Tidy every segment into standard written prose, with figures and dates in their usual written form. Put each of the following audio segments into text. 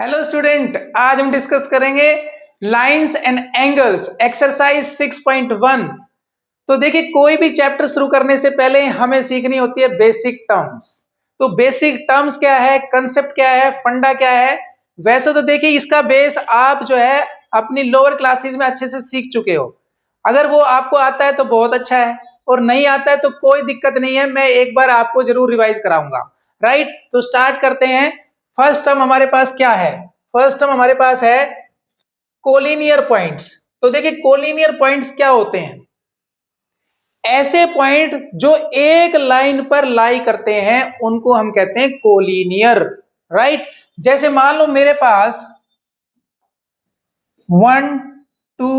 Hello student, आज हम discuss करेंगे लाइंस एंड एंगल्स एक्सरसाइज 6.1। तो देखिए, कोई भी चैप्टर शुरू करने से पहले हमें सीखनी होती है बेसिक टर्म्स। तो बेसिक टर्म्स क्या है, कंसेप्ट क्या है, फंडा क्या है। वैसे तो देखिए, इसका बेस आप जो है अपनी लोअर क्लासेस में अच्छे से सीख चुके हो। अगर वो आपको आता है तो बहुत अच्छा है, और नहीं आता है तो कोई दिक्कत नहीं है, मैं एक बार आपको जरूर रिवाइज कराऊंगा। राइट, तो स्टार्ट करते हैं। फर्स्ट टर्म हमारे पास क्या है? फर्स्ट टर्म हमारे पास है कोलिनियर पॉइंट्स। तो देखिए, कोलिनियर पॉइंट्स क्या होते हैं? ऐसे पॉइंट जो एक लाइन पर लाई करते हैं उनको हम कहते हैं कोलिनियर। राइट, जैसे मान लो मेरे पास 1 2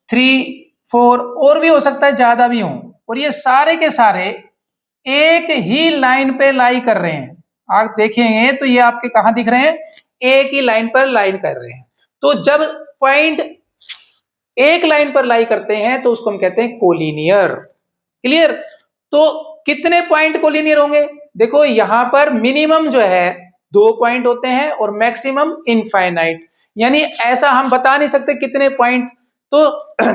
3 4 और भी हो सकता है, ज्यादा भी हो, और ये सारे के सारे एक ही लाइन पे लाई कर रहे हैं। आप देखेंगे तो ये आपके कहां दिख रहे हैं? एक ही लाइन पर लाइन कर रहे हैं। तो जब पॉइंट एक लाइन पर लाई करते हैं तो उसको हम कहते हैं कोलिनियर। क्लियर? तो कितने पॉइंट कोलिनियर होंगे? देखो, यहां पर मिनिमम जो है 2 पॉइंट होते हैं और मैक्सिमम इनफाइनाइट, यानी ऐसा हम बता नहीं सकते कितने पॉइंट। तो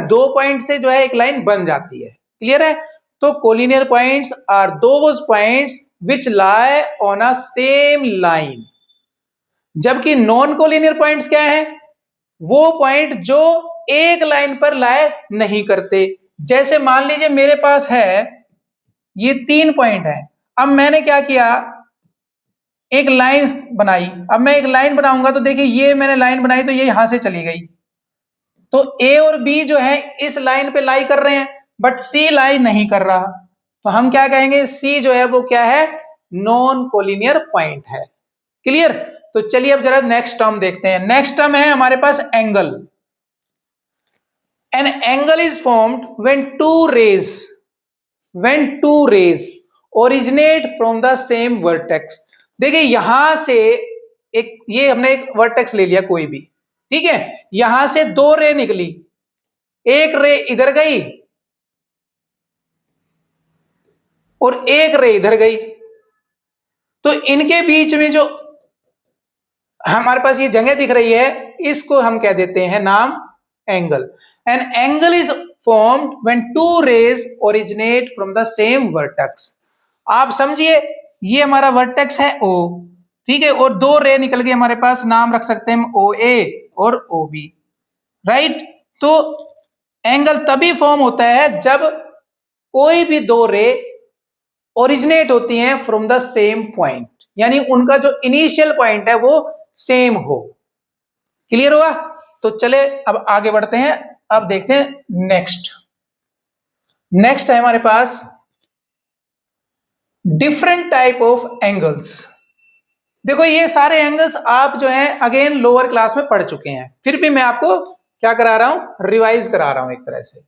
2 पॉइंट से जो है एक लाइन बन जाती है। क्लियर है? तो collinear points are those points which lie on a same line. जबकि नॉन कोलिनियर पॉइंट्स क्या है? वो पॉइंट जो एक लाइन पर लाए नहीं करते। जैसे मान लीजिए मेरे पास है ये 3 पॉइंट है। अब मैंने क्या किया, एक लाइन बनाई। अब मैं एक लाइन बनाऊंगा तो देखिए, ये मैंने लाइन बनाई तो ये यहां से चली गई। तो ए और बी जो है इस लाइन पे लाई कर रहे हैं, बट सी लाई नहीं कर रहा। तो हम क्या कहेंगे? सी जो है वो क्या है? नॉन कोलिनियर पॉइंट है। क्लियर? तो चलिए अब जरा नेक्स्ट टर्म देखते हैं। नेक्स्ट टर्म है हमारे पास angle. An angle is formed when two rays originate from the same vertex। देखिए, यहां से एक, ये हमने एक वर्टेक्स ले लिया कोई भी, ठीक है। यहां से 2 रे निकली, एक रे इधर गई और एक रे इधर गई। तो इनके बीच में जो हमारे पास ये जगह दिख रही है, इसको हम कह देते हैं नाम angle. An angle is formed when two rays originate from the same vertex। आप समझिए, ये हमारा वर्टेक्स है O, ठीक है, और 2 रे निकल गए हमारे पास, नाम रख सकते हैं हम OA और OB। राइट, तो एंगल तभी फॉर्म होता है जब कोई भी 2 रे ओरिजिनेट होती हैं फ्रॉम द सेम पॉइंट, यानी उनका जो इनिशियल पॉइंट है वो सेम हो। क्लियर हुआ? तो चले अब आगे बढ़ते हैं। अब देखते हैं नेक्स्ट है हमारे पास डिफरेंट टाइप ऑफ एंगल्स। देखो, ये सारे एंगल्स आप जो हैं अगेन लोअर क्लास में पढ़ चुके हैं, फिर भी मैं आपको क्या करा रहा हूं? रिवाइज करा रहा हूं एक तरह से।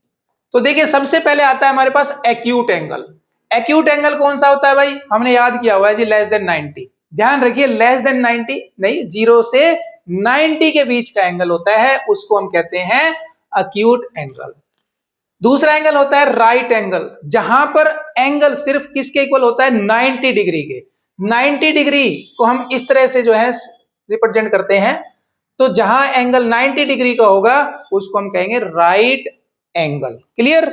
तो देखिए, सबसे पहले आता है हमारे पास एक्यूट एंगल। एक्यूट एंगल कौन सा होता है भाई? हमने याद किया हुआ है जी, लेस देन 90। ध्यान रखिए, लेस देन 90 नहीं, 0 से 90 के बीच का एंगल होता है, उसको हम कहते हैं एक्यूट एंगल। दूसरा एंगल होता है राइट एंगल, जहां पर एंगल सिर्फ किसके इक्वल होता है? 90 डिग्री के। 90 डिग्री को हम इस तरह से जो है रिप्रेजेंट करते हैं। तो जहां एंगल 90 डिग्री का होगा उसको हम कहेंगे राइट एंगल। क्लियर?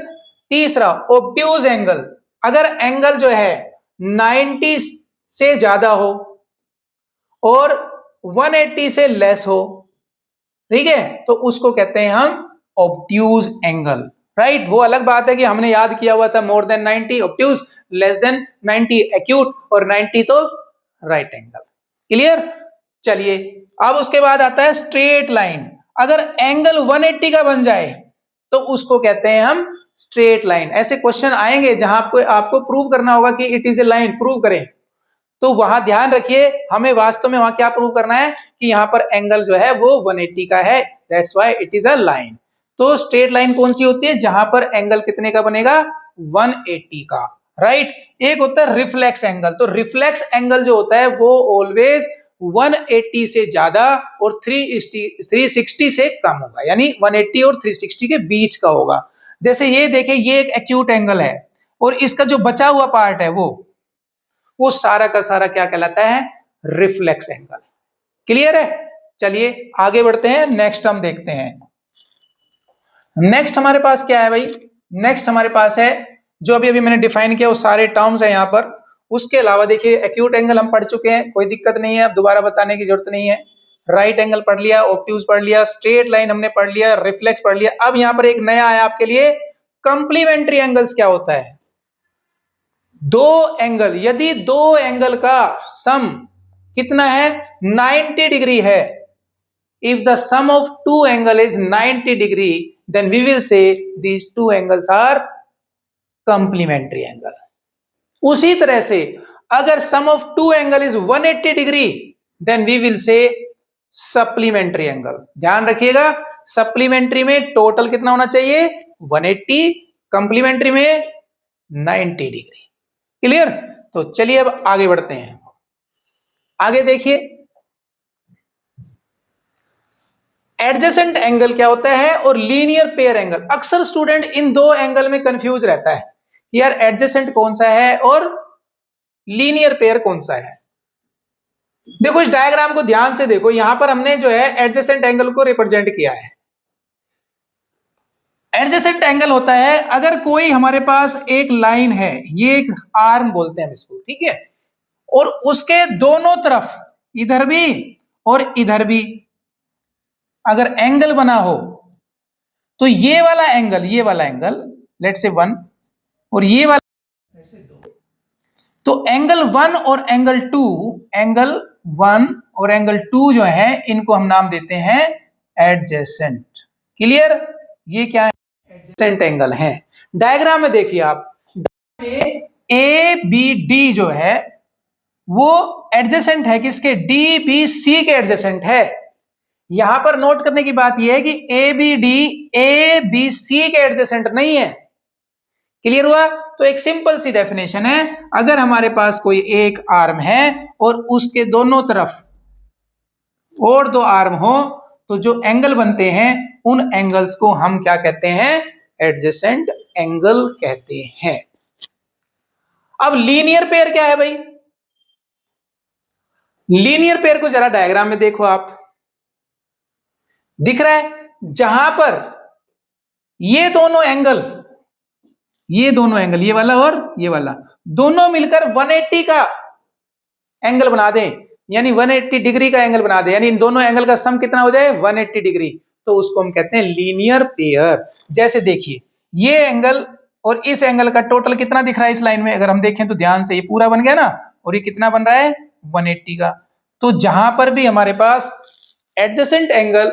तीसरा ऑब्ट्यूज एंगल। अगर एंगल जो है 90 से ज्यादा हो और 180 से लेस हो, ठीक है, तो उसको कहते हैं हम ऑब्ट्यूज एंगल। राइट, वो अलग बात है कि हमने याद किया हुआ था more than 90 obtuse, less than 90 acute, और 90 तो राइट एंगल। क्लियर? चलिए, अब उसके बाद आता है स्ट्रेट लाइन। अगर एंगल 180 का बन जाए तो उसको कहते हैं हम स्ट्रेट लाइन। ऐसे क्वेश्चन आएंगे जहां आपको प्रूव करना होगा कि it is a line, prove करें। तो वहां ध्यान रखिए, हमें वास्तव में वहां क्या प्रूव करना है कि यहां पर एंगल जो है वो 180 का है, that's why it is a line. तो स्ट्रेट लाइन कौन सी होती है? जहां पर एंगल कितने का बनेगा? 180 का। राइट, एक होता है रिफ्लेक्स एंगल। तो रिफ्लेक्स एंगल जो होता है वो ऑलवेज 180 से ज्यादा और 360 से कम होगा, यानी 180 और 360 के बीच का होगा। जैसे ये देखिए, ये एक एक्यूट एंगल है और इसका जो बचा हुआ पार्ट है वो सारा का सारा क्या कहलाता है? Reflex angle. क्लियर है? चलिए आगे बढ़ते हैं, नेक्स्ट हम देखते हैं। नेक्स्ट हमारे पास क्या है भाई, नेक्स्ट हमारे पास है जो अभी अभी मैंने डिफाइन किया, वो सारे टर्म्स है यहाँ पर। उसके अलावा देखिए एक्यूट एंगल हम पढ़ चुके हैं, कोई दिक्कत नहीं है, अब दोबारा बताने की जरूरत नहीं है। राइट एंगल पढ़ लिया, ऑब्ट्यूज पढ़ लिया, स्ट्रेट लाइन हमने पढ़ लिया, रिफ्लेक्स पढ़ लिया। अब यहाँ पर एक नया है आपके लिए, कंप्लीमेंट्री एंगल्स क्या होता है। दो एंगल, यदि दो एंगल का सम कितना है 90 डिग्री है, if the sum of two angle is 90 degree, then we will say these two angles are complementary angle. उसी तरह से अगर sum of two angle is 180 degree, then we will say supplementary angle. ध्यान रखिएगा, supplementary में total कितना होना चाहिए 180, कंप्लीमेंट्री में 90 डिग्री। क्लियर? तो चलिए अब आगे बढ़ते हैं। आगे देखिए एडजेसेंट एंगल क्या होता है और लीनियर पेयर एंगल। अक्सर स्टूडेंट इन दो एंगल में कंफ्यूज रहता है, यार एडजेसेंट कौन सा है और लीनियर पेयर कौन सा है। देखो इस डायग्राम को ध्यान से देखो, यहां पर हमने जो है एडजेसेंट एंगल को रिप्रेजेंट किया है। एडजेसेंट एंगल होता है अगर कोई हमारे पास एक लाइन है, ये एक आर्म बोलते हैं हम इसको, ठीक है, और उसके दोनों तरफ इधर भी और इधर भी अगर एंगल बना हो, तो ये वाला एंगल लेट्स से 1 और ये वाला लेट्स से 2, तो एंगल 1 और एंगल 2 जो है इनको हम नाम देते हैं एडजेसेंट। क्लियर? ये क्या है, एडजेसेंट एंगल है। डायग्राम में देखिए आप, ए बी डी जो है वो एडजेसेंट है किसके, डी बी सी के एडजेसेंट है। यहां पर नोट करने की बात यह है कि ए बी सी के एडजेसेंट नहीं है। क्लियर हुआ? तो एक सिंपल सी डेफिनेशन है, अगर हमारे पास कोई एक आर्म है और उसके दोनों तरफ और दो आर्म हो, तो जो एंगल बनते हैं उन एंगल्स को हम क्या कहते हैं, एडजेसेंट एंगल कहते हैं। अब लीनियर पेयर क्या है भाई, लीनियर पेयर को जरा डायग्राम में देखो आप, दिख रहा है जहां पर ये दोनों एंगल ये वाला और ये वाला दोनों मिलकर 180 का एंगल बना दें, यानी 180 डिग्री का एंगल बना दें, यानी इन दोनों एंगल का सम कितना हो जाए 180 डिग्री, तो उसको हम कहते हैं लीनियर पेयर। जैसे देखिए ये एंगल और इस एंगल का टोटल कितना दिख रहा है इस लाइन में, अगर हम देखें तो ध्यान से, ये पूरा बन गया ना, और ये कितना बन रहा है 180 का। तो जहां पर भी हमारे पास एडजेसेंट एंगल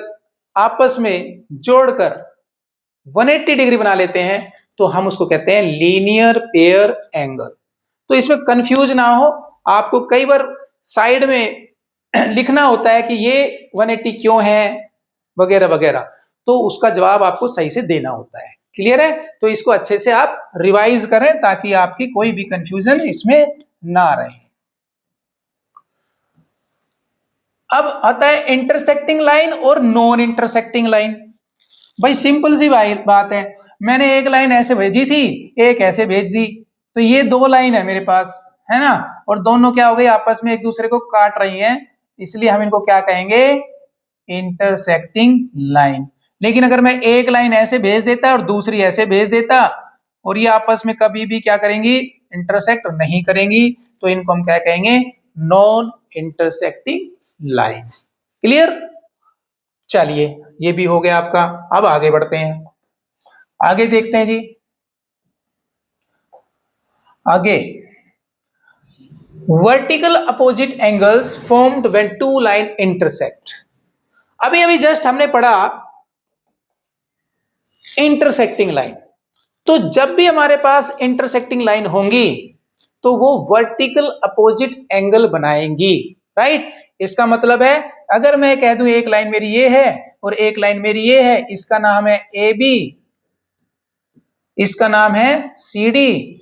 आपस में जोड़कर 180 डिग्री बना लेते हैं तो हम उसको कहते हैं लीनियर पेयर एंगल। तो इसमें कंफ्यूज ना हो, आपको कई बार साइड में लिखना होता है कि ये 180 क्यों है वगैरह वगैरह, तो उसका जवाब आपको सही से देना होता है। क्लियर है? तो इसको अच्छे से आप रिवाइज करें ताकि आपकी कोई भी कंफ्यूजन इसमें ना रहे। अब आता है इंटरसेक्टिंग लाइन और नॉन इंटरसेक्टिंग लाइन। भाई सिंपल सी बात है, मैंने एक लाइन ऐसे भेजी थी, एक ऐसे भेज दी, तो ये दो लाइन है मेरे पास, है ना, और दोनों क्या हो गई आपस में एक दूसरे को काट रही हैं, इसलिए हम इनको क्या कहेंगे, इंटरसेक्टिंग लाइन। लेकिन अगर मैं एक लाइन ऐसे भेज देता और दूसरी ऐसे भेज देता और ये आपस में कभी भी क्या करेंगी, इंटरसेक्ट नहीं करेंगी, तो इनको हम क्या कहेंगे, नॉन इंटरसेक्टिंग लाइन। क्लियर? चलिए ये भी हो गया आपका। अब आगे बढ़ते हैं, आगे देखते हैं जी। आगे vertical opposite angles formed when two line intersect. अभी अभी जस्ट हमने पढ़ा इंटरसेक्टिंग लाइन, तो जब भी हमारे पास इंटरसेक्टिंग लाइन होंगी तो वो वर्टिकल अपोजिट एंगल बनाएंगी, राइट। इसका मतलब है अगर मैं कह दूं एक लाइन मेरी ये है और एक लाइन मेरी ये है, इसका नाम है ए बी, इसका नाम है सी डी,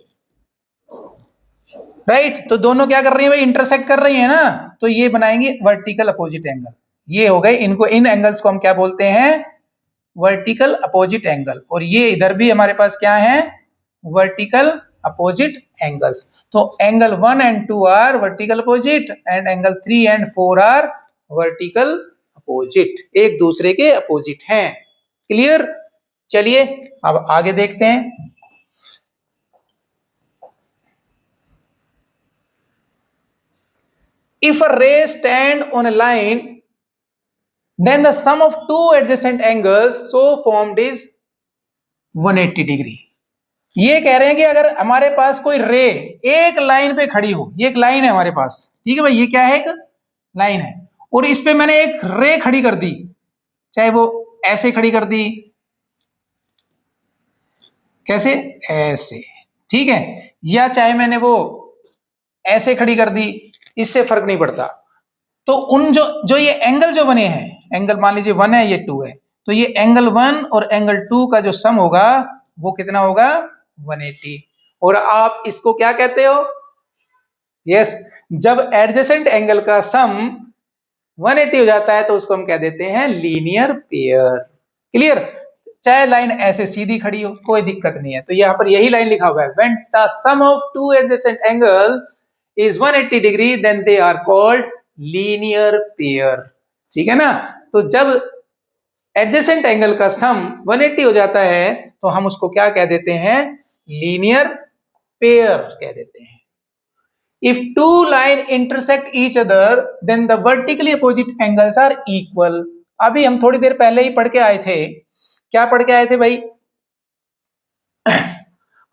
राइट। तो दोनों क्या कर रही है भाई, इंटरसेक्ट कर रही है ना, तो ये बनाएंगे वर्टिकल अपोजिट एंगल। ये हो गए, इनको इन एंगल्स को हम क्या बोलते हैं, वर्टिकल अपोजिट एंगल। और ये इधर भी हमारे पास क्या है, वर्टिकल अपोजिट एंगल्स। तो angle 1 and 2 are vertical opposite and angle 3 and 4 are vertical opposite, एक दूसरे के अपोजिट हैं। क्लियर? चलिए अब आगे देखते हैं। If a ray stand on a line, then the sum of two adjacent angles so formed is 180 degree. ये कह रहे हैं कि अगर हमारे पास कोई रे एक लाइन पे खड़ी हो, ये एक लाइन है हमारे पास, ठीक है भाई, ये क्या है, एक लाइन है, और इस पे मैंने एक रे खड़ी कर दी, चाहे वो ऐसे खड़ी कर दी, कैसे, ऐसे, ठीक है, या चाहे मैंने वो ऐसे खड़ी कर दी, इससे फर्क नहीं पड़ता। तो उन जो ये एंगल जो बने हैं, एंगल मान लीजिए 1 है, ये 2 है, तो ये एंगल 1 और एंगल 2 का जो सम होगा वो कितना होगा, 180। और आप इसको क्या कहते हो, यस, जब एडजेसेंट एंगल का सम 180 हो जाता है तो उसको हम कह देते हैं लीनियर पेयर। क्लियर? चाहे लाइन ऐसे सीधी खड़ी हो, कोई दिक्कत नहीं है। तो यहाँ पर यही लाइन लिखा हुआ है, when the sum of two adjacent angle is 180 degree then they are called linear pair. ठीक है ना? तो जब एडजेसेंट एंगल का सम 180 हो जाता है तो हम उसको क्या कह देते हैं, लीनियर पेयर कह देते हैं। If two line intersect each other, then the vertically opposite angles are equal। अभी हम थोड़ी देर पहले ही पढ़ के आए थे, क्या पढ़ के आए थे भाई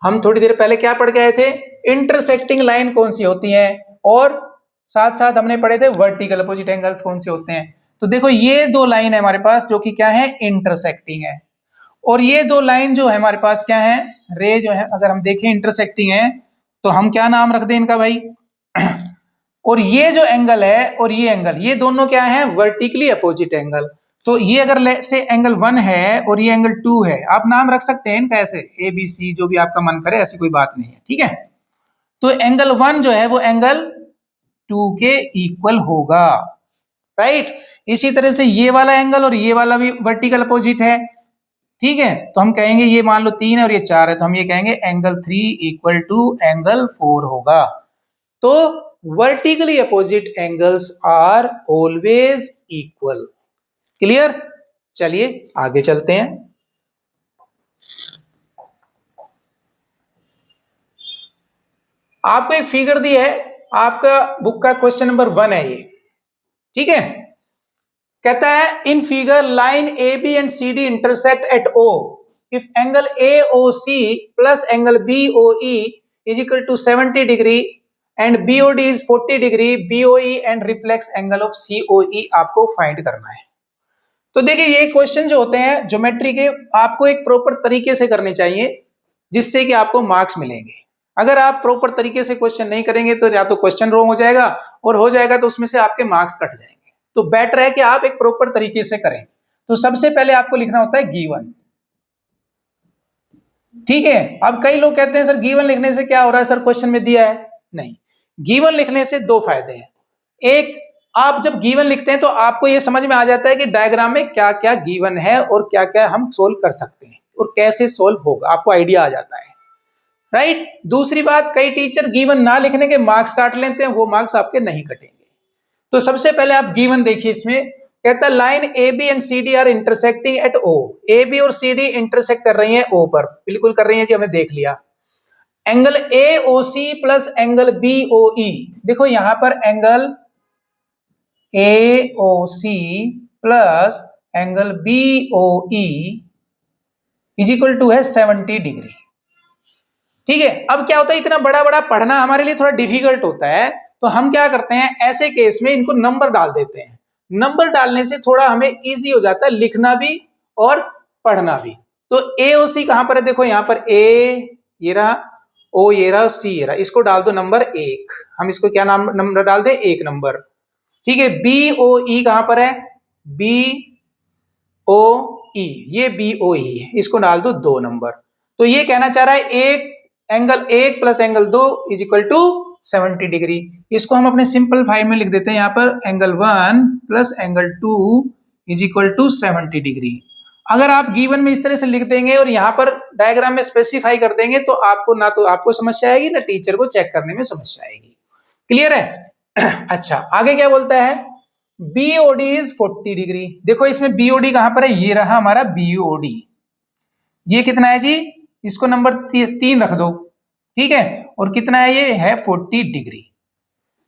हम थोड़ी देर पहले क्या पढ़ के आए थे, इंटरसेक्टिंग लाइन कौन सी होती है, और साथ साथ हमने पढ़े थे वर्टिकल अपोजिट एंगल्स कौन से होते हैं। तो देखो ये दो लाइन है हमारे पास जो कि क्या है, इंटरसेक्टिंग है, और ये दो लाइन जो है हमारे पास क्या है, रे जो है, अगर हम देखें इंटरसेक्टिंग है तो हम क्या नाम रख दें इनका भाई और ये जो एंगल है और ये एंगल, ये दोनों क्या है, वर्टिकली अपोजिट एंगल। तो ये अगर से एंगल 1 है और ये एंगल 2 है, आप नाम रख सकते हैं इनका ऐसे ABC, जो भी आपका मन करे, ऐसी कोई बात नहीं है। ठीक है? तो एंगल 1 जो है वो एंगल 2 के इक्वल होगा, राइट? इसी तरह से ये वाला एंगल और ये वाला भी वर्टिकल अपोजिट है। ठीक है? तो हम कहेंगे ये मान लो 3 है और ये 4 है, तो हम ये कहेंगे एंगल 3 इक्वल टू एंगल 4 होगा। तो vertically opposite angles are always equal. Clear? चलिए आगे चलते हैं। आपको एक फिगर दी है, आपका बुक का क्वेश्चन नंबर 1 है ये। ठीक है? कहता है in figure line AB and CD intersect at O if angle AOC plus angle BOE is equal to 70 degree and BOD is 40 degree, BOE and reflex angle of COE आपको find करना है। तो देखिए ये क्वेश्चन जो होते हैं geometry के, आपको एक प्रॉपर तरीके से करने चाहिए जिससे कि आपको मार्क्स मिलेंगे। अगर आप प्रॉपर तरीके से क्वेश्चन नहीं करेंगे तो या तो क्वेश्चन रॉन्ग हो जाएगा, और हो जाएगा तो उसमें से आपके मार्क्स कट जाएंगे। तो बेटर है कि आप एक प्रॉपर तरीके से करें। तो सबसे पहले आपको लिखना होता है गिवन। ठीक है? अब कई लोग कहते हैं सर गिवन लिखने से क्या हो रहा है, सर क्वेश्चन में दिया है। नहीं, गिवन लिखने से दो फायदे हैं। एक, आप जब गिवन लिखते हैं तो आपको यह समझ में आ जाता है कि डायग्राम में क्या क्या गिवन है और क्या क्या हम सोल्व कर सकते हैं और कैसे सोल्व होगा, आपको आइडिया आ जाता है, राइट? दूसरी बात, कई टीचर गिवन ना लिखने के मार्क्स काट लेते हैं, वो मार्क्स आपके नहीं कटेंगे। तो सबसे पहले आप गिवन देखिए। इसमें कहता है line AB and CD are intersecting at O। AB और CD इंटरसेक्ट कर रही हैं O पर, बिल्कुल कर रही हैं जी, हमने देख लिया। Angle AOC plus angle BOE, देखो यहां पर angle AOC plus angle BOE is equal to है 70 डिग्री। ठीक है? अब क्या होता है, इतना बड़ा बड़ा पढ़ना हमारे लिए थोड़ा डिफिकल्ट होता है, तो हम क्या करते हैं, ऐसे केस में इनको नंबर डाल देते हैं। नंबर डालने से थोड़ा हमें इजी हो जाता है लिखना भी और पढ़ना भी। तो AOC कहां पर है, देखो यहां पर A ये रहा, O ये रहा, C ये रहा, इसको डाल दो नंबर 1। हम इसको क्या नाम नंबर डाल दे, 1 नंबर। ठीक है? BOE कहां पर है, BOE, ये BOE है, इसको डाल दो 2 नंबर। तो ये कहना चाह रहा है एक angle 1 plus angle 2 is equal to 70 degree. इसको हम अपने सिंपल फाइल में लिख देते हैं, यहां पर angle 1 plus angle 2 is equal to 70 degree. अगर आप गिवन में इस तरह से लिख देंगे और यहां पर डायग्राम में स्पेसिफाई कर देंगे तो आपको ना तो आपको समस्या आएगी ना टीचर को चेक करने में समस्या आएगी। क्लियर है? अच्छा, आगे क्या बोलता है, BOD इज 40 डिग्री। देखो इसमें BOD कहां पर है, ये रहा हमारा BOD। ये कितना है जी, इसको नंबर 3 रख दो, ठीक है। और कितना है, ये है 40 डिग्री।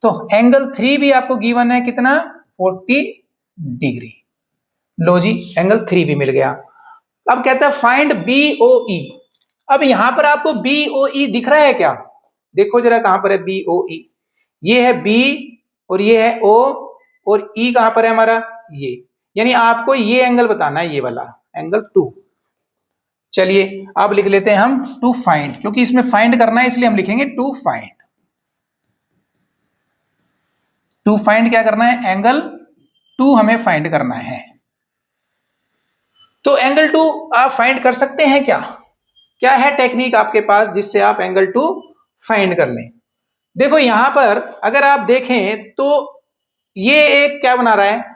तो एंगल 3 भी आपको गिवन है कितना, 40 डिग्री। लो जी, एंगल 3 भी मिल गया। अब कहता है फाइंड BOE। अब यहां पर आपको BOE दिख रहा है क्या, देखो जरा कहां पर है BOE। ये है B और ये है O, और E कहां पर है हमारा, ये। यानी आपको ये एंगल बताना है, ये वाला एंगल 2। चलिए अब लिख लेते हैं हम टू फाइंड, क्योंकि इसमें फाइंड करना है इसलिए हम लिखेंगे टू फाइंड। टू फाइंड क्या करना है, एंगल 2 हमें फाइंड करना है। तो एंगल 2 आप फाइंड कर सकते हैं क्या, क्या है टेक्निक आपके पास जिससे आप एंगल 2 फाइंड कर लें। देखो यहां पर अगर आप देखें तो ये एक क्या बना रहा है,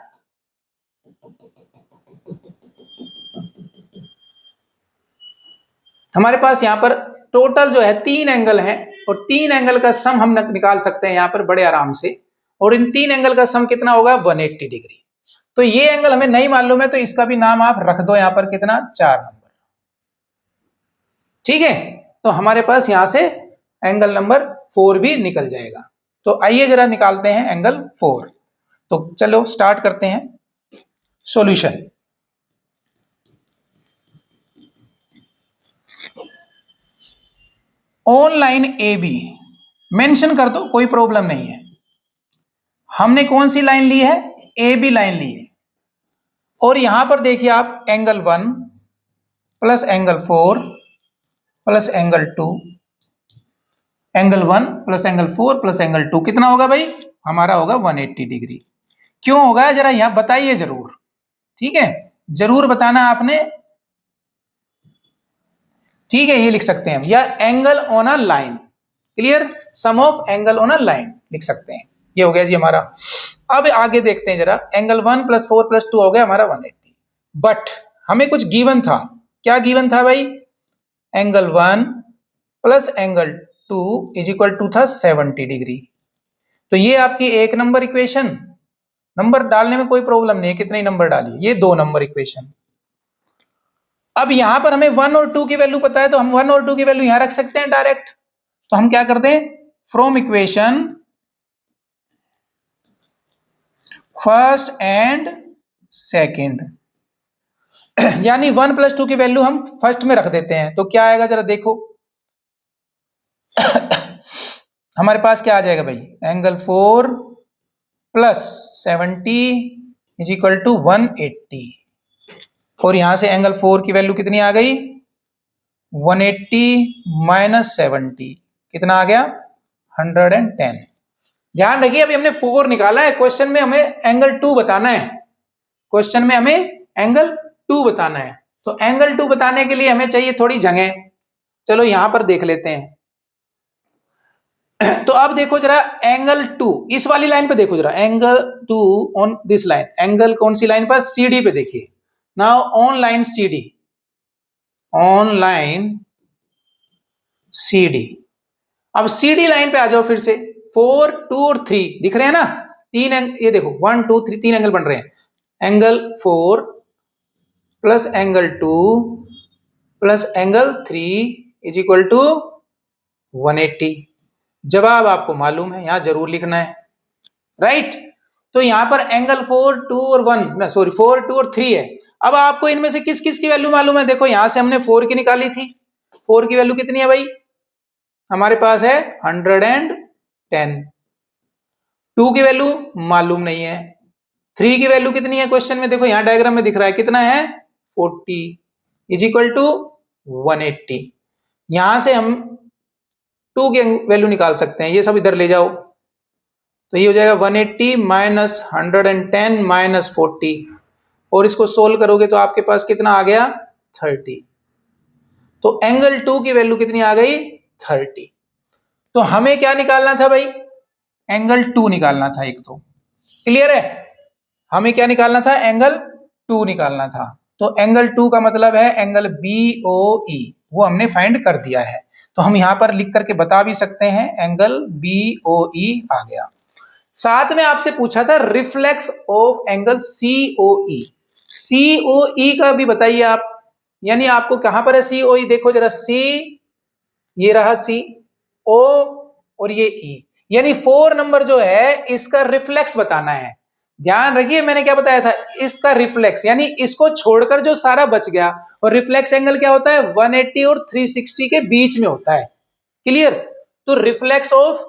हमारे पास यहां पर टोटल जो है 3 एंगल हैं, और 3 एंगल का सम हम निकाल सकते हैं यहां पर बड़े आराम से। और इन 3 एंगल का सम कितना होगा, 180 डिग्री। तो ये एंगल हमें नहीं मालूम है, तो इसका भी नाम आप रख दो यहां पर कितना, 4 नंबर। ठीक है, तो हमारे पास यहां से एंगल नंबर 4 भी निकल जाएगा। तो आइए जरा निकालते हैं एंगल 4। तो चलो स्टार्ट करते हैं solution. On line AB mention कर दो, कोई प्रॉब्लम नहीं है। हमने कौन सी लाइन ली है, AB लाइन ली है। और यहां पर देखिए आप angle 1 plus angle 4 plus angle 2, angle 1 plus angle 4 plus angle 2 कितना होगा भाई, हमारा होगा 180 डिग्री। क्यों होगा जरा यहां बताइए जरूर, ठीक है, जरूर बताना आपने। ठीक है, ये लिख सकते हैं हम, या angle on a line, clear, sum of angle on a line लिख सकते हैं। ये हो गया जी हमारा। अब आगे देखते हैं जरा, एंगल 1 प्लस 4 प्लस 2 हो गया हमारा 180। बट हमें कुछ गिवन था, क्या गिवन था भाई, angle 1 plus angle 2 is equal to था 70 डिग्री। तो ये आपकी 1 नंबर इक्वेशन, नंबर डालने में कोई प्रॉब्लम नहीं है, कितने नंबर डालिए, ये 2 नंबर इक्वेशन। अब यहां पर हमें 1 और 2 की वैल्यू पता है, तो हम 1 और 2 की वैल्यू यहां रख सकते हैं डायरेक्ट। तो हम क्या करते हैं, from equation first and second, यानी 1 प्लस 2 की वैल्यू हम फर्स्ट में रख देते हैं। तो क्या आएगा जरा देखो हमारे पास क्या आ जाएगा भाई, angle 4 plus 70 is equal to 180। और यहां से एंगल 4 की वैल्यू कितनी आ गई, 180 माइनस 70 कितना आ गया, 110। ध्यान रखिए अभी हमने 4 निकाला है, क्वेश्चन में हमें एंगल 2 बताना है, क्वेश्चन में हमें एंगल 2 बताना है। तो एंगल 2 बताने के लिए हमें चाहिए थोड़ी जगह, चलो यहां पर देख लेते हैं। तो अब देखो जरा एंगल 2 इस वाली लाइन पे देखो जरा, angle 2 on this line, angle कौन सी लाइन पर, CD पे देखिए। Now on line CD, on line CD। अब CD लाइन पे आ जाओ फिर से, 4 2 और 3 दिख रहे हैं ना, तीन ये देखो 1 2 3 तीन एंगल बन रहे हैं। Angle 4 plus angle 2 plus angle 3 is equal to 180। जवाब आपको मालूम है, यहां जरूर लिखना है, राइट। तो यहां पर एंगल 4 2 और 1 सॉरी 4 2 और 3 है। अब आपको इनमें से किस किस की वैल्यू मालूम है, देखो यहां से हमने 4 की निकाली थी, 4 की वैल्यू कितनी है भाई, हमारे पास है 110। 2 की वैल्यू मालूम नहीं है, 3 की वैल्यू कितनी है क्वेश्चन में, देखो यहां डायग्राम में दिख रहा है कितना है, 40 इज इक्वल टू 180। यहां से हम 2 की वैल्यू निकाल सकते हैं, ये सब इधर ले जाओ, तो ये हो जाएगा 180 माइनस 110 माइनस 40, और इसको सोल्व करोगे तो आपके पास कितना आ गया, 30। तो एंगल 2 की वैल्यू कितनी आ गई, 30। तो हमें क्या निकालना था भाई, एंगल 2 निकालना था एक, तो क्लियर है, हमें क्या निकालना था, एंगल 2 निकालना था। तो एंगल 2 का मतलब है एंगल BOE, वो हमने फाइंड कर दिया है। तो हम यहां पर लिख करके बता भी सकते हैं एंगल BOE आ गया। साथ में आपसे पूछा था reflex of angle COE. COE का भी बताइए आप, यानी आपको कहां पर है सीओई, देखो जरा, सी, ये रहा सी, ओ और ये ई, यानी 4 नंबर जो है इसका रिफ्लेक्स बताना है। ध्यान रखिए मैंने क्या बताया था, इसका रिफ्लेक्स, यानी इसको छोड़कर जो सारा बच गया। और रिफ्लेक्स एंगल क्या होता है, 180 और 360 के बीच में होता है। क्लियर? तो रिफ्लेक्स ऑफ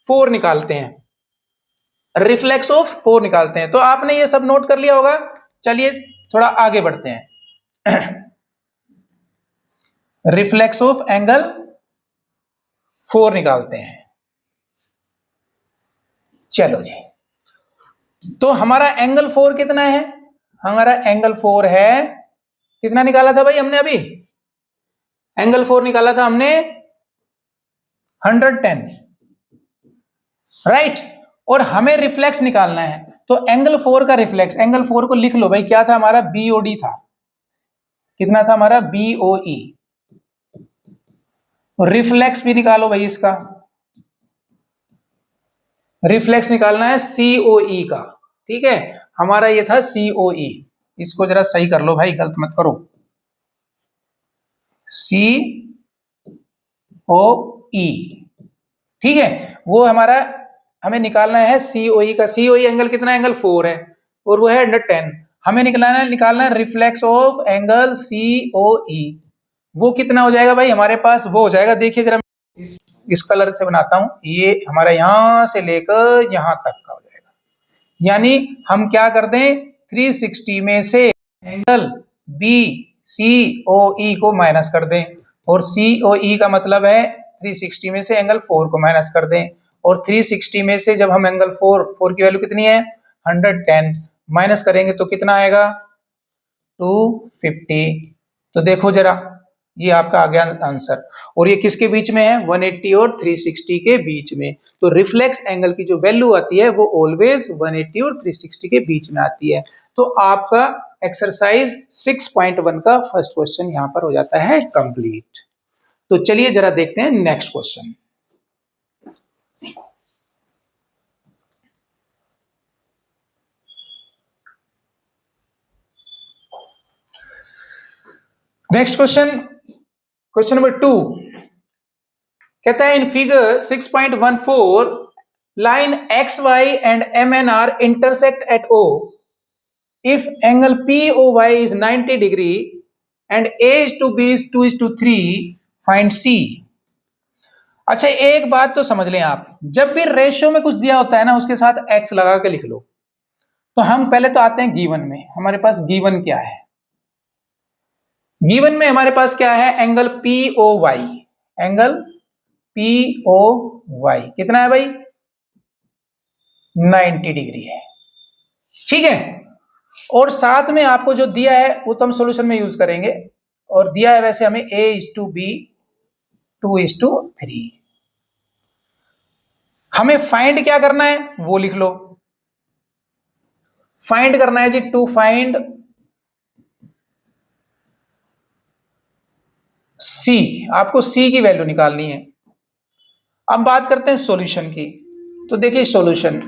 4 निकालते हैं, रिफ्लेक्स ऑफ 4 निकालते हैं। तो आपने ये सब नोट कर लिया होगा। चलिए थोड़ा आगे बढ़ते हैं। रिफ्लेक्स ऑफ एंगल 4 निकालते हैं। चलो जी, तो हमारा एंगल 4 कितना है, हमारा एंगल 4 है, कितना निकाला था भाई हमने अभी, एंगल 4 निकाला था हमने 110, राइट। और हमें रिफ्लेक्स निकालना है, तो एंगल 4 का रिफ्लेक्स, एंगल 4 को लिख लो भाई, क्या था हमारा, बीओडी था। कितना था हमारा, बीओई। रिफ्लेक्स भी निकालो भाई इसका, रिफ्लेक्स निकालना है सीओई का, ठीक है। हमारा ये था सीओई, इसको जरा सही कर लो भाई, गलत मत करो। सीओई, ठीक है, वो हमारा हमें निकालना है सीओई का। सीओई एंगल कितना, एंगल 4 है और वो है 110। हमें निकालना है रिफ्लेक्स ऑफ एंगल सीओई। वो कितना हो जाएगा भाई हमारे पास, वो हो जाएगा, देखिए जरा इस कलर से बनाता हूं, ये हमारा यहां से लेकर यहां तक का हो जाएगा। यानी हम क्या कर दें, 360 में से एंगल बी सी ओ ई को माइनस कर दें, और सी ओ ई का मतलब है 360 में से एंगल 4 को माइनस कर दें। और 360 में से जब हम एंगल 4 की वैल्यू कितनी है 110, माइनस करेंगे तो कितना आएगा 250। तो देखो जरा, ये आपका आ गया आंसर। और ये किसके बीच में है, 180 और 360 के बीच में। तो रिफ्लेक्स एंगल की जो वैल्यू आती है वो ऑलवेज 180 और 360 के बीच में आती है। तो आपका एक्सरसाइज 6.1 का फर्स्ट क्वेश्चन यहां पर हो जाता है कंप्लीट। तो चलिए जरा देखते हैं next question. Next question, question number 2 कहता है, in figure 6.14 line X Y and M N are intersect at O if angle POY is 90 degree and A is to B is 2:3, find C। अच्छा एक बात तो समझ लें आप, जब भी रेशियो में कुछ दिया होता है ना उसके साथ x लगा के लिख लो। तो हम पहले तो आते हैं गिवन में, हमारे पास गिवन क्या है, गिवन में हमारे पास क्या है, एंगल POY, एंगल POY कितना है भाई 90 डिग्री है, ठीक है। और साथ में आपको जो दिया है वो तो हम सॉल्यूशन में यूज करेंगे, और दिया है वैसे हमें A is to B 2:3। हमें फाइंड क्या करना है वो लिख लो, फाइंड करना है जी, टू फाइंड C, आपको C की वैल्यू निकालनी है। अब बात करते हैं सॉल्यूशन की। तो देखिए सॉल्यूशन,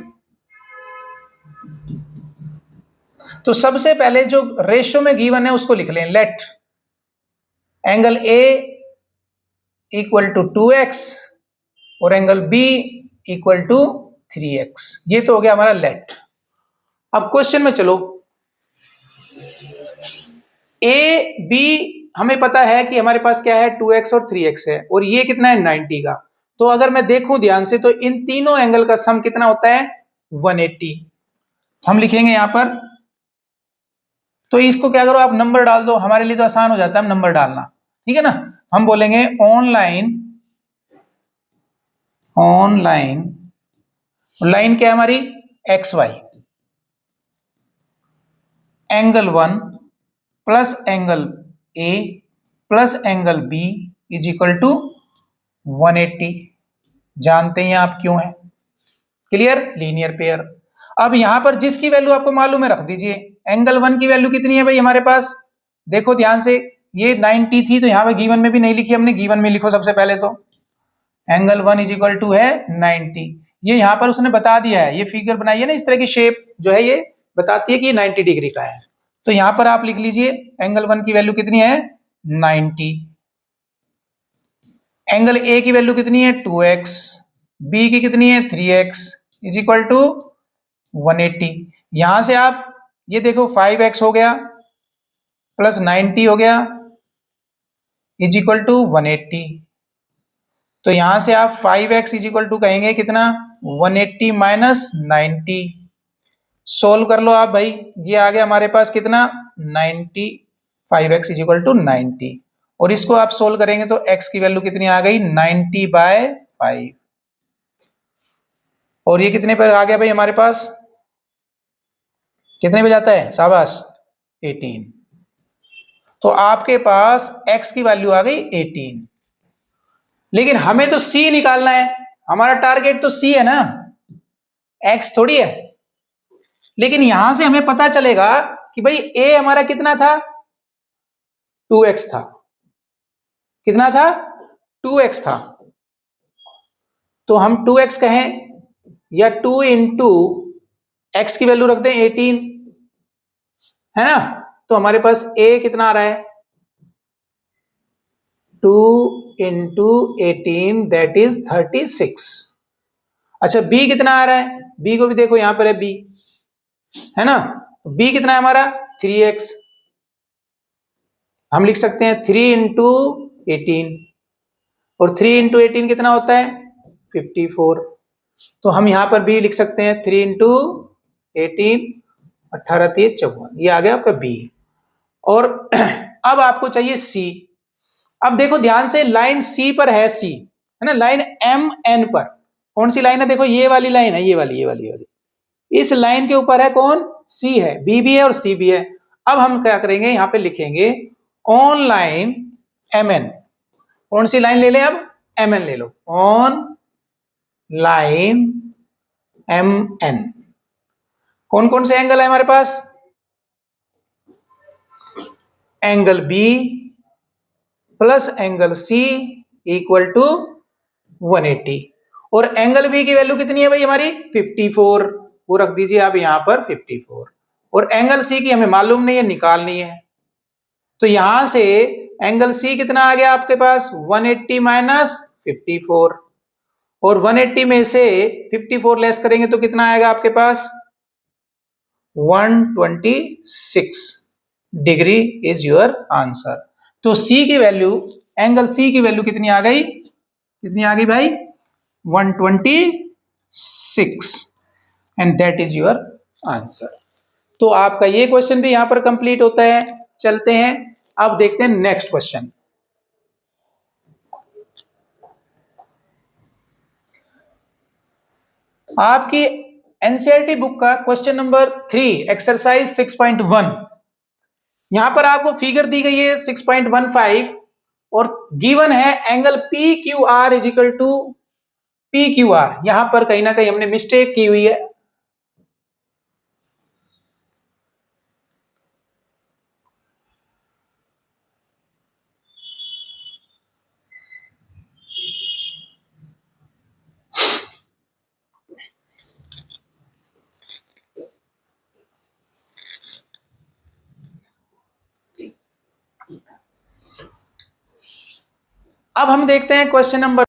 तो सबसे पहले जो रेशियो में गिवन है उसको लिख लें, let angle A equal to 2x और angle B equal to 3x, ये तो हो गया हमारा लेट। अब क्वेश्चन में चलो, A B हमें पता है कि हमारे पास क्या है 2x और 3x है, और ये कितना है 90 का। तो अगर मैं देखूं ध्यान से तो इन तीनों एंगल का सम कितना होता है 180। हम लिखेंगे यहां पर, तो इसको क्या करो आप नंबर डाल दो, हमारे लिए तो आसान हो जाता है नंबर डालना, ठीक है ना। हम बोलेंगे ऑनलाइन, ऑनलाइन, लाइन क्या है हमारी X Y, angle 1 plus angle A plus angle B is equal to 180। जानते हैं आप क्यों है, क्लियर, लीनियर पेयर। अब यहां पर जिसकी वैल्यू आपको मालूम है रख दीजिए। एंगल 1 की वैल्यू कितनी है भाई हमारे पास, देखो ध्यान से, ये 90 थी तो यहां पे गिवन में भी नहीं लिखी हमने, गिवन में लिखो सबसे पहले। तो एंगल 1 इज इक्वल टू है 90, ये यहाँ पर उसने बता दिया है, ये फिगर बनाई है ना, इस तरह की शेप जो है ये बताती है कि 90 डिग्री का है। तो यहाँ पर आप लिख लीजिए एंगल 1 की वैल्यू कितनी है 90, एंगल ए की वैल्यू कितनी है 2x, बी की कितनी है 3x इज इक्वल टू 180। यहां से आप ये देखो 5x हो गया प्लस 90 हो गया इज इक्वल टू 180। तो यहां से आप 5x इज इक्वल टू कहेंगे कितना 180 माइनस 90। सोल्व कर लो आप भाई, ये आ गया हमारे पास कितना 90, 5x इज इक्वल टू 90 और इसको आप सोल्व करेंगे तो x की वैल्यू कितनी आ गई 90/5 और ये कितने पर आ गया भाई हमारे पास, कितने पे जाता है शाबाश 18। तो आपके पास x की वैल्यू आ गई 18, लेकिन हमें तो c निकालना है, हमारा टारगेट तो c है ना, x थोड़ी है। लेकिन यहां से हमें पता चलेगा कि भाई a हमारा कितना था 2x था, कितना था 2x था। तो हम 2x कहें या 2 इंटू एक्स की वैल्यू रख दें 18, है ना। तो हमारे पास a कितना आ रहा है 2 इंटू 18 दैट इज 36। अच्छा b कितना आ रहा है, b को भी देखो यहां पर है b, है ना। तो b कितना है हमारा 3x, हम लिख सकते हैं 3 इंटू 18 और 3 इंटू 18 कितना होता है 54। तो हम यहां पर b लिख सकते हैं 3 इंटू 18, 18 3 54, ये आ गया आपका b। और अब आपको चाहिए c। अब देखो ध्यान से लाइन c पर है c, है ना, लाइन mn पर कौन सी लाइन है, देखो ये वाली लाइन है, ये वाली इस लाइन के ऊपर है कौन c है, b भी है और c भी है। अब हम क्या करेंगे यहां पे लिखेंगे ऑन लाइन mn, कौन सी लाइन ले लें अब mn ले लो, ऑन लाइन mn कौन कौन से एंगल है हमारे पास, angle B plus angle C equal to 180 और एंगल B की वैल्यू कितनी है भाई हमारी 54, वो रख दीजिए आप यहां पर 54 और एंगल C की हमें मालूम नहीं है, निकालनी है। तो यहां से एंगल C कितना आ गया आपके पास 180 माइनस 54 और 180 में से 54 लेस करेंगे तो कितना आएगा आपके पास 126 डिग्री इज योर आंसर। तो C की वैल्यू, एंगल C की वैल्यू कितनी आ गई, कितनी आ गई भाई 126 and that is your answer. तो आपका ये क्वेश्चन भी यहां पर कंप्लीट होता है। चलते हैं अब देखते हैं नेक्स्ट क्वेश्चन। आपकी एनसीईआरटी बुक का क्वेश्चन नंबर 3 एक्सरसाइज 6.1, यहां पर आपको फिगर दी गई है 6.15 और गिवन है angle P Q R is equal to P Q R. यहां पर कहीं ना कहीं हमने मिस्टेक की हुई है, अब हम देखते हैं क्वेश्चन नंबर।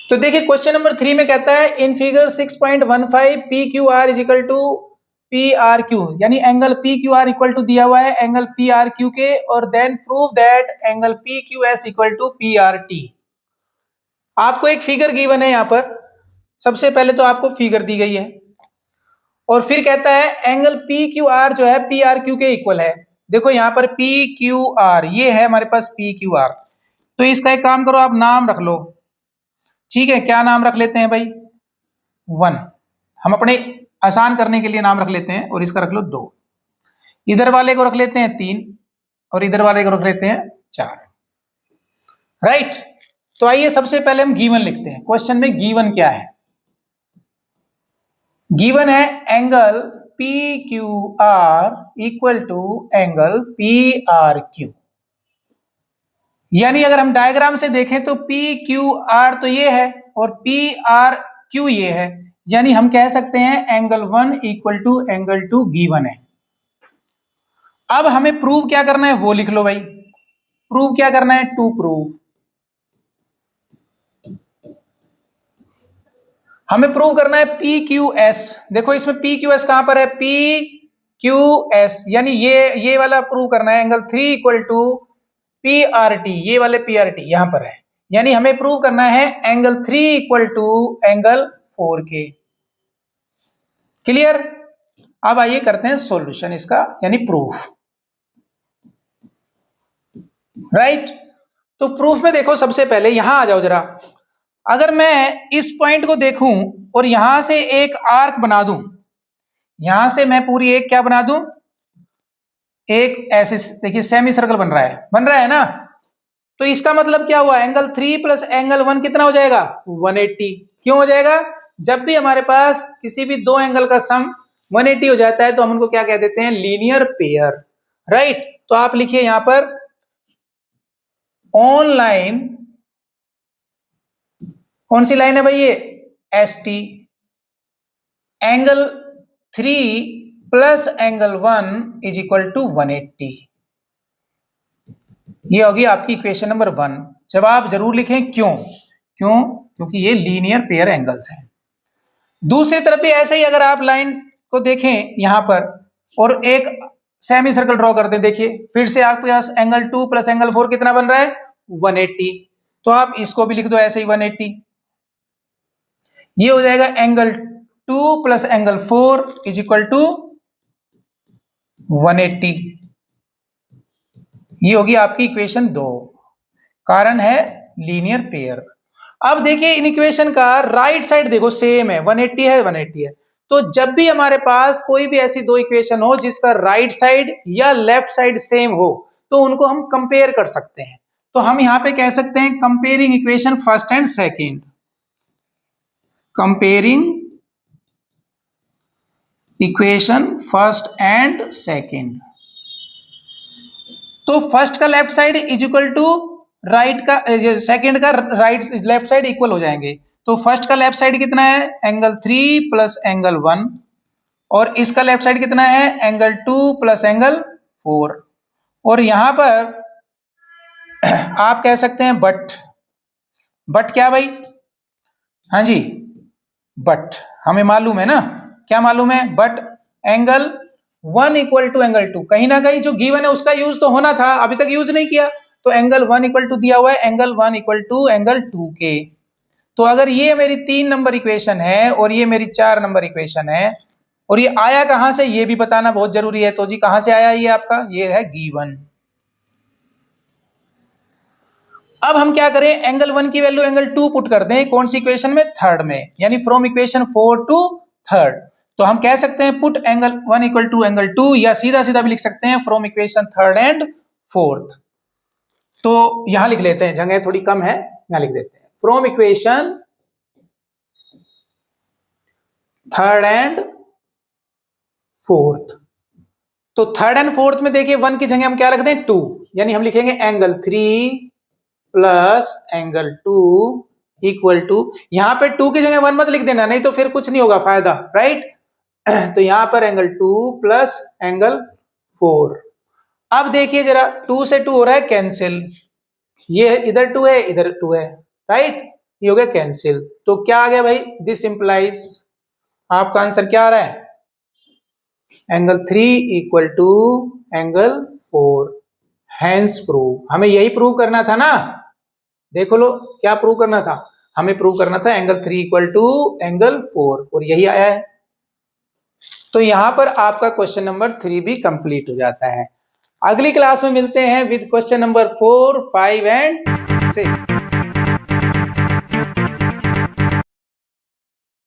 तो देखिए क्वेश्चन नंबर 3 में कहता है in figure 6.15 P Q R is equal to P R Q, यानी angle P Q R equal to दिया हुआ है एंगल पी आर क्यू के, और then prove that angle P Q S equal to P R T. आपको एक figure given है यहां पर, सबसे पहले तो आपको फिगर दी गई है और फिर कहता है एंगल पी क्यू आर जो है पी आर क्यू के इक्वल है। देखो यहां पर पी क्यू आर ये है हमारे पास पी क्यू आर, तो इसका एक काम करो आप नाम रख लो, ठीक है, क्या नाम रख लेते हैं भाई 1, हम अपने आसान करने के लिए नाम रख लेते हैं और इसका रख लो 2, इधर वाले को रख लेते हैं 3 और इधर वाले को रख लेते हैं 4, राइट। तो आइए सबसे पहले हम गिवन लिखते हैं, क्वेश्चन में गिवन क्या है, गिवन है angle P Q R equal to angle P R Q, यानी अगर हम डायग्राम से देखें तो पी क्यू आर तो ये है और पी आर क्यू ये है, यानी हम कह सकते हैं angle 1 equal to angle 2 given है। अब हमें प्रूव क्या करना है वो लिख लो भाई। प्रूव क्या करना है, टू प्रूव, हमें प्रूव करना है पी क्यू एस। देखो इसमें पी क्यू एस कहां पर है, पी क्यू एस, यानी ये वाला प्रूव करना है angle 3 equal to P R T, ये वाले पी आर टी यहां पर है, यानी हमें प्रूव करना है एंगल 3 इक्वल टू एंगल 4 के। क्लियर। अब आइए करते हैं सॉल्यूशन इसका, यानी प्रूफ। राइट। तो प्रूफ में देखो सबसे पहले यहां आ जाओ जरा। अगर मैं इस पॉइंट को देखूं और यहां से एक आर्क बना दूं, यहां से मैं पूरी एक क्या बना दूं, एक ऐसे देखिए सेमी सर्कल बन रहा है ना। तो इसका मतलब क्या हुआ, एंगल 3 प्लस एंगल 1 कितना हो जाएगा, 180। क्यों हो जाएगा, जब भी हमारे पास किसी भी दो एंगल का सम 180 हो जाता है तो हम उनको क्या कह देते हैं, लीनियर पेयर। राइट। तो आप लिखिए यहां पर ऑन लाइन, कौन सी लाइन है भाई ये, S T, angle 3 plus angle 1 is equal to 180। ये होगी आपकी इक्वेशन नंबर 1। जवाब जरूर लिखें, क्योंकि ये लीनियर पेयर एंगल्स हैं। दूसरी तरफ भी ऐसे ही अगर आप लाइन को देखें यहां पर और एक सेमी सर्कल ड्रॉ कर दें, देखिए फिर से आपके पास एंगल 2 प्लस एंगल 4 कितना बन रहा है, 180। तो आप इसको भी लिख दो ऐसे ही 180। ये हो जाएगा angle 2 plus angle 4 is equal to 180। ये होगी आपकी इक्वेशन 2। कारण है लीनियर पेयर। अब देखिए इन इक्वेशन का राइट साइड देखो सेम है, 180 है 180 है। तो जब भी हमारे पास कोई भी ऐसी दो इक्वेशन हो जिसका राइट साइड या लेफ्ट साइड सेम हो तो उनको हम कंपेयर कर सकते हैं। तो हम यहां पे कह सकते हैं comparing equation first and second, comparing equation first and second. तो फर्स्ट का left side is equal to right का, सेकंड का राइट लेफ्ट साइड इक्वल हो जाएंगे। तो फर्स्ट का लेफ्ट साइड कितना है, एंगल 3 प्लस एंगल 1, और इसका लेफ्ट साइड कितना है, एंगल 2 प्लस एंगल 4। और यहां पर आप कह सकते हैं बट क्या भाई, हाँ जी बट हमें मालूम है ना, क्या मालूम है, but angle 1 equal to angle 2, कहीं ना कहीं जो गिवन है उसका यूज तो होना था, अभी तक यूज नहीं किया। तो एंगल 1 इक्वल टू दिया हुआ है, एंगल 1 इक्वल टू एंगल 2 के। तो अगर ये मेरी 3 नंबर इक्वेशन है और ये मेरी 4 नंबर इक्वेशन है, और ये आया कहां से ये भी बताना बहुत जरूरी है। तो जी कहां से आया ये आपका, ये है गिवन। अब हम क्या करें, एंगल 1 की वैल्यू एंगल 2 पुट कर दें, कौन सी इक्वेशन में, थर्ड में, यानी फ्रॉम इक्वेशन 4 टू थर्ड। तो हम कह सकते हैं put angle 1 equal to angle 2, या सीधा सीधा भी लिख सकते हैं from equation third and fourth. तो यहां लिख लेते हैं, जगह थोड़ी कम है, यहां लिख देते हैं from equation third and fourth. तो थर्ड एंड फोर्थ में देखिए 1 की जगह हम क्या रख दें, 2, यानी हम लिखेंगे angle 3 plus angle 2 equal to, यहां पे 2 की जगह 1 मत लिख देना, नहीं तो फिर कुछ नहीं होगा फायदा। राइट। तो यहां पर एंगल 2 प्लस एंगल 4। अब देखिए जरा 2 से 2 हो रहा है कैंसिल, ये इधर 2 है इधर 2 है, राइट, ये हो गया कैंसिल। तो क्या आ गया भाई, दिस इंप्लाइज, आपका आंसर क्या आ रहा है, angle 3 equal to angle 4। Hence prove, हमें यही प्रूव करना था ना, देखो लो क्या प्रूव करना था, हमें प्रूव करना था एंगल 3 इक्वल टू एंगल 4, और यही आया है। तो यहां पर आपका क्वेश्चन नंबर 3 भी कंप्लीट हो जाता है। अगली क्लास में मिलते हैं विद क्वेश्चन नंबर 4, 5 एंड 6।